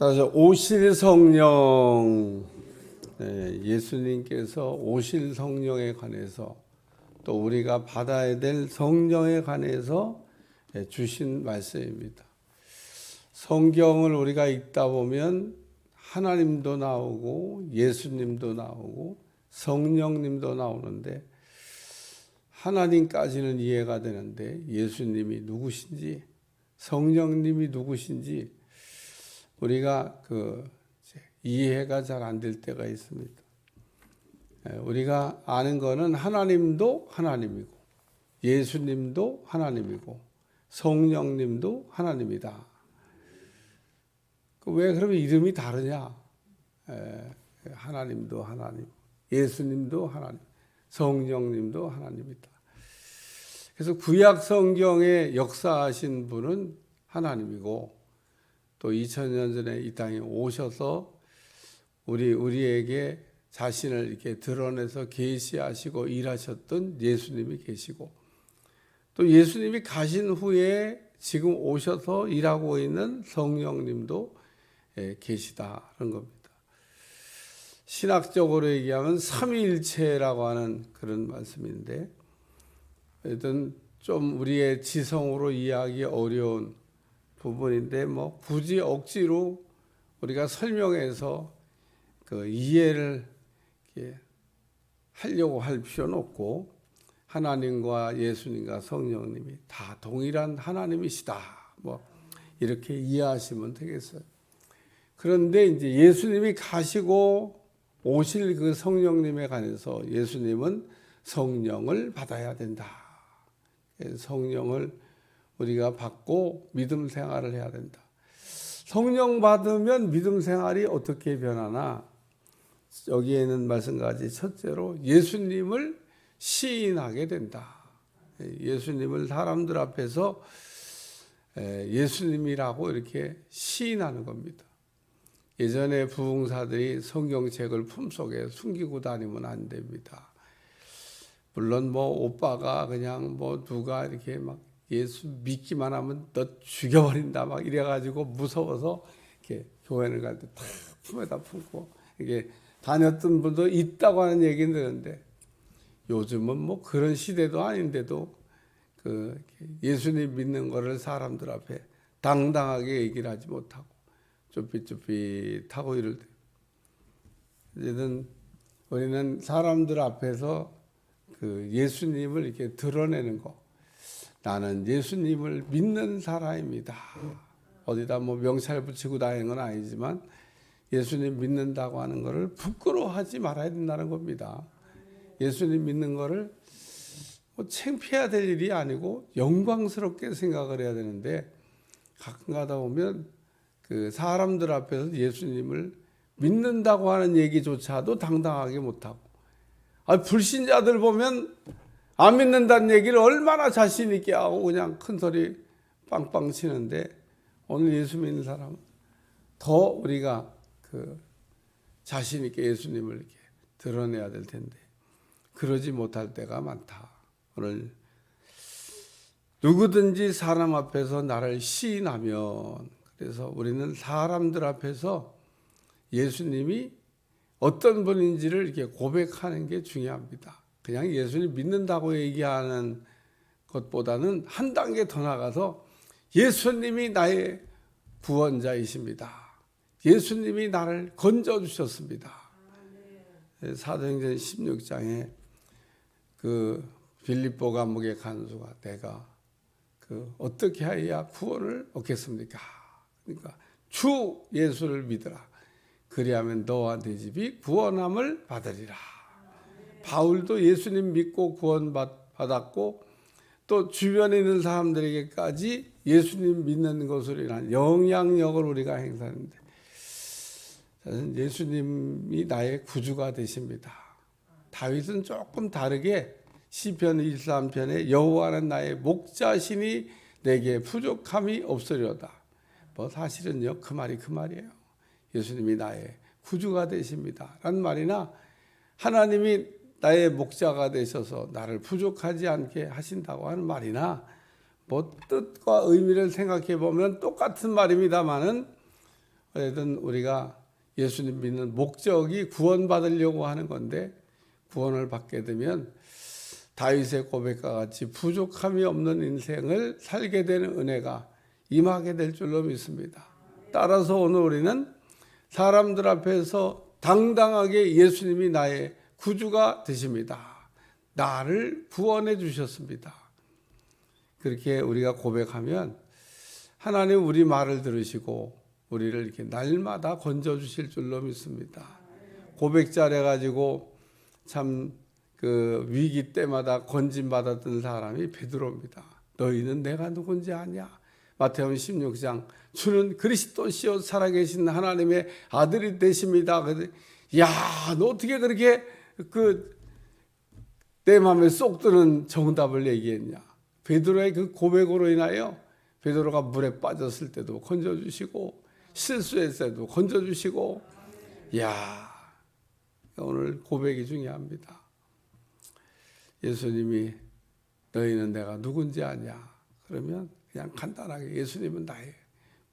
따라서 오실 성령, 예수님께서 오실 성령에 관해서 또 우리가 받아야 될 성령에 관해서 주신 말씀입니다. 성경을 우리가 읽다 보면 하나님도 나오고 예수님도 나오고 성령님도 나오는데 하나님까지는 이해가 되는데 예수님이 누구신지 성령님이 누구신지 우리가 이해가 잘 안 될 때가 있습니다. 우리가 아는 거는 하나님도 하나님이고 예수님도 하나님이고 성령님도 하나님이다. 왜 그러면 이름이 다르냐? 하나님도 하나님, 예수님도 하나님, 성령님도 하나님이다. 그래서 구약 성경에 역사하신 분은 하나님이고 또 2000년 전에 이 땅에 오셔서 우리에게 자신을 이렇게 드러내서 계시하시고 일하셨던 예수님이 계시고 또 예수님이 가신 후에 지금 오셔서 일하고 있는 성령님도 계시다는 겁니다. 신학적으로 얘기하면 삼위일체라고 하는 그런 말씀인데 하여튼 좀 우리의 지성으로 이해하기 어려운 부분인데 굳이 억지로 우리가 설명해서 이해를 하려고 할 필요는 없고 하나님과 예수님과 성령님이 다 동일한 하나님이시다. 이렇게 이해하시면 되겠어요. 그런데 이제 예수님이 가시고 오실 그 성령님에 관해서 예수님은 성령을 받아야 된다. 성령을 우리가 받고 믿음 생활을 해야 된다. 성령 받으면 믿음 생활이 어떻게 변하나? 여기에는 말씀까지 첫째로 예수님을 시인하게 된다. 예수님을 사람들 앞에서 예수님이라고 이렇게 시인하는 겁니다. 예전에 부흥사들이 성경책을 품속에 숨기고 다니면 안 됩니다. 물론 오빠가 그냥 누가 이렇게 예수 믿기만 하면 너 죽여버린다 이래가지고 무서워서 이렇게 교회를 갈 때 다 품에다 품고 이게 다녔던 분도 있다고 하는 얘기는 들었는데 요즘은 그런 시대도 아닌데도 예수님 믿는 거를 사람들 앞에 당당하게 얘기를 하지 못하고 쭈삣쭈삣하고 이럴 때 이제는 우리는 사람들 앞에서 예수님을 이렇게 드러내는 거 나는 예수님을 믿는 사람입니다. 어디다 명찰 붙이고 다니는 건 아니지만 예수님 믿는다고 하는 것을 부끄러워하지 말아야 된다는 겁니다. 예수님 믿는 것을 창피해야 될 일이 아니고 영광스럽게 생각을 해야 되는데 가끔 가다 보면 사람들 앞에서 예수님을 믿는다고 하는 얘기조차도 당당하게 못하고 불신자들 보면 안 믿는다는 얘기를 얼마나 자신 있게 하고 그냥 큰 소리 빵빵 치는데 오늘 예수 믿는 사람은 더 우리가 자신 있게 예수님을 이렇게 드러내야 될 텐데 그러지 못할 때가 많다. 오늘 누구든지 사람 앞에서 나를 시인하면 그래서 우리는 사람들 앞에서 예수님이 어떤 분인지를 이렇게 고백하는 게 중요합니다. 그냥 예수님 믿는다고 얘기하는 것보다는 한 단계 더 나가서 예수님이 나의 구원자이십니다. 예수님이 나를 건져주셨습니다. 사도행전 16장에 빌립보 감옥의 간수가 내가 어떻게 해야 구원을 얻겠습니까? 그러니까 주 예수를 믿으라. 그리하면 너와 네 집이 구원함을 받으리라. 바울도 예수님 믿고 구원받았고 또 주변에 있는 사람들에게까지 예수님 믿는 것으로 인한 영향력을 우리가 행사하는데 예수님이 나의 구주가 되십니다. 다윗은 조금 다르게 시편 23편에 여호와는 나의 목자시니 내게 부족함이 없으려다. 사실은요 그 말이에요. 예수님이 나의 구주가 되십니다 라는 말이나 하나님이 나의 목자가 되셔서 나를 부족하지 않게 하신다고 하는 말이나 뜻과 의미를 생각해 보면 똑같은 말입니다만은 어쨌든 우리가 예수님 믿는 목적이 구원받으려고 하는 건데, 구원을 받게 되면 다윗의 고백과 같이 부족함이 없는 인생을 살게 되는 은혜가 임하게 될 줄로 믿습니다. 따라서 오늘 우리는 사람들 앞에서 당당하게 예수님이 나의 구주가 되십니다. 나를 구원해 주셨습니다. 그렇게 우리가 고백하면 하나님 우리 말을 들으시고 우리를 이렇게 날마다 건져주실 줄로 믿습니다. 고백자래 가지고 참 그 위기 때마다 건진받았던 사람이 베드로입니다. 너희는 내가 누군지 아냐? 마태복음 16장 주는 그리스도시요 살아계신 하나님의 아들이 되십니다. 야, 너 어떻게 그렇게 내 마음에 쏙 드는 정답을 얘기했냐? 베드로의 그 고백으로 인하여 베드로가 물에 빠졌을 때도 건져주시고 실수했을 때도 건져주시고, 야, 오늘 고백이 중요합니다. 예수님이 너희는 내가 누군지 아냐? 그러면 그냥 간단하게 예수님은 나의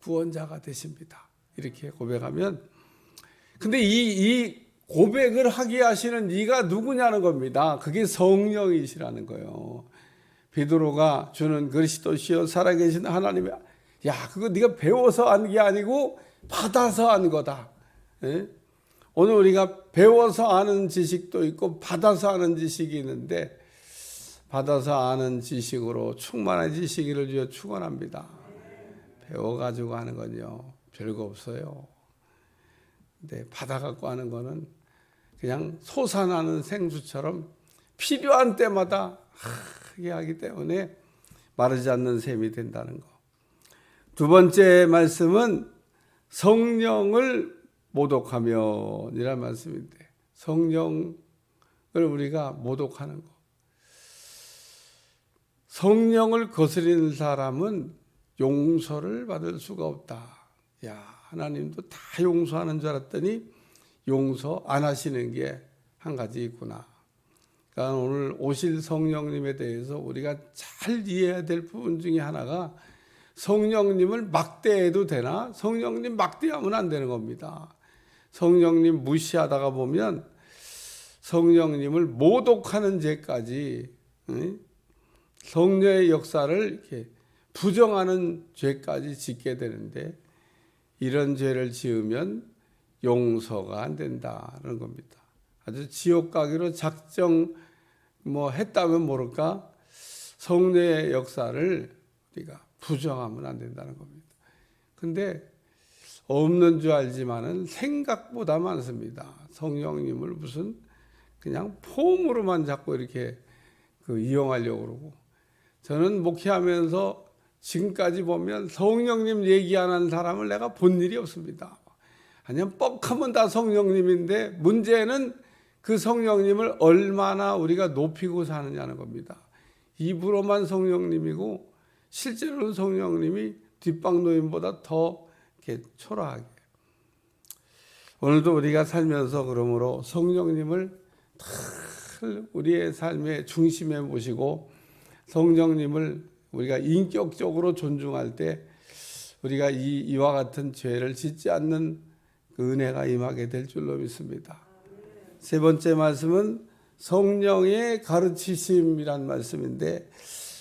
구원자가 되십니다. 이렇게 고백하면, 근데 이 고백을 하게 하시는 네가 누구냐는 겁니다. 그게 성령이시라는 거예요. 베드로가 주는 그리스도시요 살아계신 하나님의, 야, 그거 네가 배워서 한 게 아니고 받아서 한 거다. 예? 오늘 우리가 배워서 아는 지식도 있고 받아서 아는 지식이 있는데, 받아서 아는 지식으로 충만한 지식을 주어 축원합니다. 배워가지고 하는 건요 별거 없어요. 근데 받아갖고 하는 거는 그냥 솟아나는 생수처럼 필요한 때마다 하게 하기 때문에 마르지 않는 셈이 된다는 거. 두 번째 말씀은 성령을 모독하면 이라는 말씀인데, 성령을 우리가 모독하는 거. 성령을 거스리는 사람은 용서를 받을 수가 없다. 야, 하나님도 다 용서하는 줄 알았더니 용서 안 하시는 게 한 가지 있구나. 그러니까 오늘 오실 성령님에 대해서 우리가 잘 이해해야 될 부분 중에 하나가, 성령님을 막대해도 되나? 성령님 막대하면 안 되는 겁니다. 성령님 무시하다가 보면 성령님을 모독하는 죄까지, 성령의 역사를 이렇게 부정하는 죄까지 짓게 되는데, 이런 죄를 지으면 용서가 안 된다는 겁니다. 아주 지옥 가기로 작정 했다면 모를까, 성령의 역사를 우리가 부정하면 안 된다는 겁니다. 근데 없는 줄 알지만은 생각보다 많습니다. 성령님을 무슨 그냥 폼으로만 자꾸 이렇게 이용하려고 그러고, 저는 목회하면서 지금까지 보면 성령님 얘기 안 하는 사람을 내가 본 일이 없습니다. 아니면 뻑하면 다 성령님인데, 문제는 그 성령님을 얼마나 우리가 높이고 사느냐는 겁니다. 입으로만 성령님이고 실제로는 성령님이 뒷방노인보다 더 이렇게 초라하게. 오늘도 우리가 살면서 그러므로 성령님을 우리의 삶의 중심에 모시고 성령님을 우리가 인격적으로 존중할 때 우리가 이와 같은 죄를 짓지 않는 그 은혜가 임하게 될 줄로 믿습니다. 세 번째 말씀은 성령의 가르치심이란 말씀인데,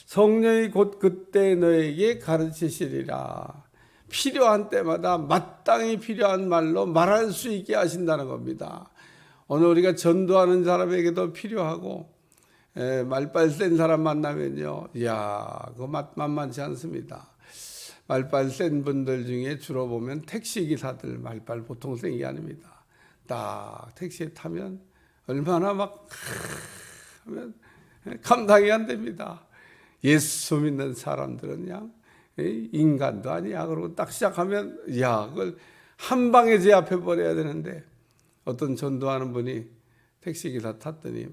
성령이 곧 그때 너에게 가르치시리라. 필요한 때마다 마땅히 필요한 말로 말할 수 있게 하신다는 겁니다. 오늘 우리가 전도하는 사람에게도 필요하고, 말빨 센 사람 만나면요, 이야, 그거 만만치 않습니다. 말빨 센 분들 중에 주로 보면 택시기사들 말빨 보통 센 게 아닙니다. 딱 택시에 타면 얼마나 막 하면 감당이 안 됩니다. 예수 믿는 사람들은 그냥 인간도 아니야. 그러고 딱 시작하면, 야, 그걸 한 방에 제압해버려야 되는데, 어떤 전도하는 분이 택시기사 탔더니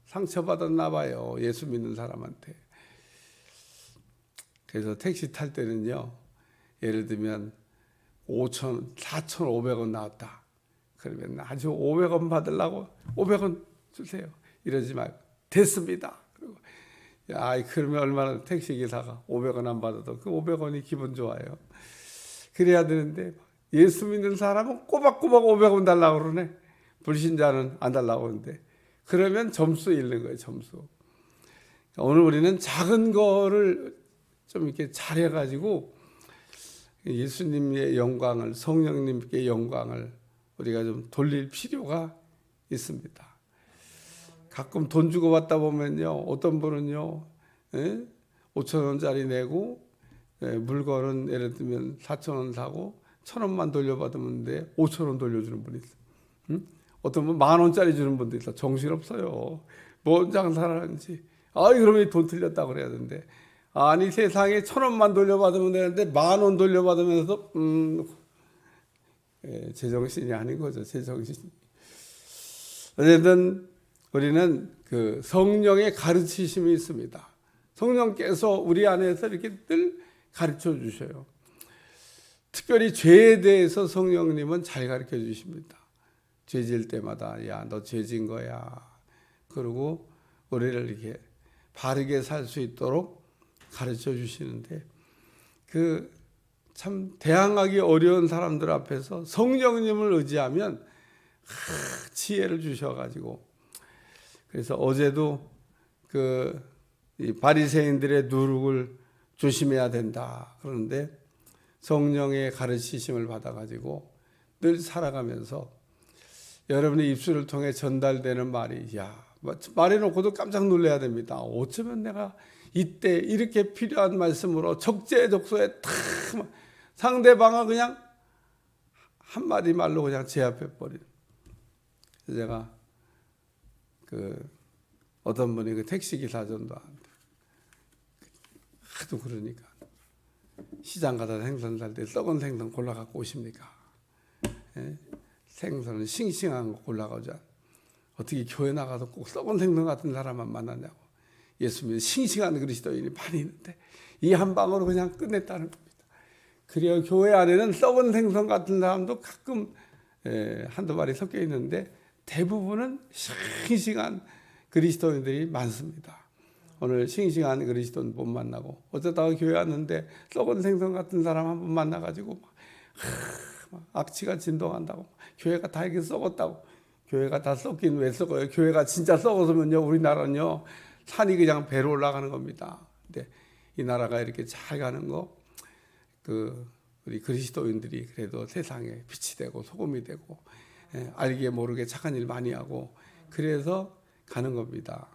상처받았나 봐요. 예수 믿는 사람한테. 그래서 택시 탈 때는요, 예를 들면 4,500원 나왔다. 그러면 아주 500원 받으려고 500원 주세요. 이러지 말고 됐습니다. 그리고 그러면 얼마나 택시기사가 500원 안 받아도 그 500원이 기분 좋아요. 그래야 되는데 예수 믿는 사람은 꼬박꼬박 500원 달라고 그러네. 불신자는 안 달라고 하는데. 그러면 점수 잃는 거예요, 점수. 오늘 우리는 작은 거를 좀 이렇게 잘해가지고 예수님의 영광을, 성령님께 영광을 우리가 좀 돌릴 필요가 있습니다. 가끔 돈 주고 받다 보면요, 어떤 분은요, 5천 원짜리 내고 물건은 예를 들면 4천 원 사고 1,000원만 돌려받으면 5천 원 돌려주는 분이 있어요. 어떤 분 10,000원짜리 주는 분도 있어. 정신없어요. 뭔 장사라는지. 그러면 돈 틀렸다고 그래야 되는데. 아니, 세상에 1,000원만 돌려받으면 되는데 10,000원 돌려받으면서 제정신이 아닌 거죠. 제정신이. 어쨌든 우리는 그 성령의 가르치심이 있습니다. 성령께서 우리 안에서 이렇게 늘 가르쳐 주셔요. 특별히 죄에 대해서 성령님은 잘 가르쳐 주십니다. 죄질 때마다 야, 너 죄진 거야. 그리고 우리를 이렇게 바르게 살 수 있도록 가르쳐 주시는데 참 대항하기 어려운 사람들 앞에서 성령님을 의지하면 지혜를 주셔가지고 그래서 어제도 이 바리새인들의 누룩을 조심해야 된다 그러는데 성령의 가르치심을 받아가지고 늘 살아가면서 여러분의 입술을 통해 전달되는 말이 말해놓고도 깜짝 놀라야 됩니다. 어쩌면 내가 이때 이렇게 필요한 말씀으로 적재적소에 탁 상대방을 그냥 한마디 말로 그냥 제압해 버리는. 제가 어떤 분이 택시 기사전도 하도 그러니까 시장 가다 생선 살 때 썩은 생선 골라 갖고 오십니까? 생선은 싱싱한 거 골라가자. 어떻게 교회 나가서 꼭 썩은 생선 같은 사람만 만나냐고. 예수님이 싱싱한 그리스도인이 많이 있는데 이 한 방으로 그냥 끝냈다는 겁니다. 그래요. 교회 안에는 썩은 생선 같은 사람도 가끔 한두 마리 섞여 있는데 대부분은 싱싱한 그리스도인들이 많습니다. 오늘 싱싱한 그리스도인 못 만나고 어쩌다가 교회 왔는데 썩은 생선 같은 사람 한 번 만나가지고 막 악취가 진동한다고 교회가 다 이렇게 썩었다고. 교회가 다 썩긴 왜 썩어요? 교회가 진짜 썩었으면요 우리나라는요 산이 그냥 배로 올라가는 겁니다. 근데 이 나라가 이렇게 잘 가는 거 우리 그리스도인들이 그래도 세상에 빛이 되고 소금이 되고 알게 모르게 착한 일 많이 하고 그래서 가는 겁니다.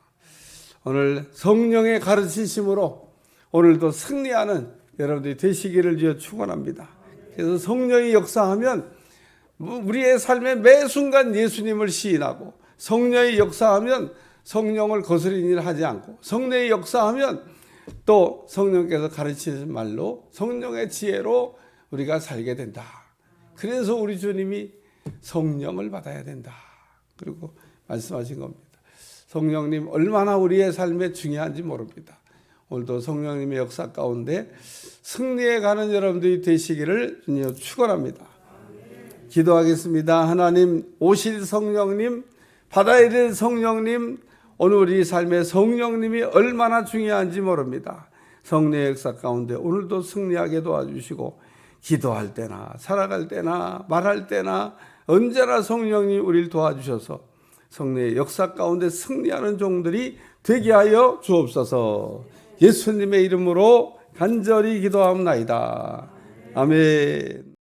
오늘 성령의 가르치심으로 오늘도 승리하는 여러분들이 되시기를 주여 축원합니다. 그래서 성령이 역사하면 우리의 삶의 매 순간 예수님을 시인하고 성령이 역사하면 성령을 거스르는 일을 하지 않고 성령이 역사하면 또 성령께서 가르치는 말로 성령의 지혜로 우리가 살게 된다. 그래서 우리 주님이 성령을 받아야 된다. 그리고 말씀하신 겁니다. 성령님 얼마나 우리의 삶에 중요한지 모릅니다. 오늘도 성령님의 역사 가운데 승리해 가는 여러분들이 되시기를 주님 축원합니다. 기도하겠습니다. 하나님 오실 성령님, 받아야 될 성령님, 오늘 우리 삶의 성령님이 얼마나 중요한지 모릅니다. 성령의 역사 가운데 오늘도 승리하게 도와주시고 기도할 때나 살아갈 때나 말할 때나 언제나 성령님 우리를 도와주셔서 성령의 역사 가운데 승리하는 종들이 되게 하여 주옵소서. 예수님의 이름으로 간절히 기도하옵나이다. 아멘.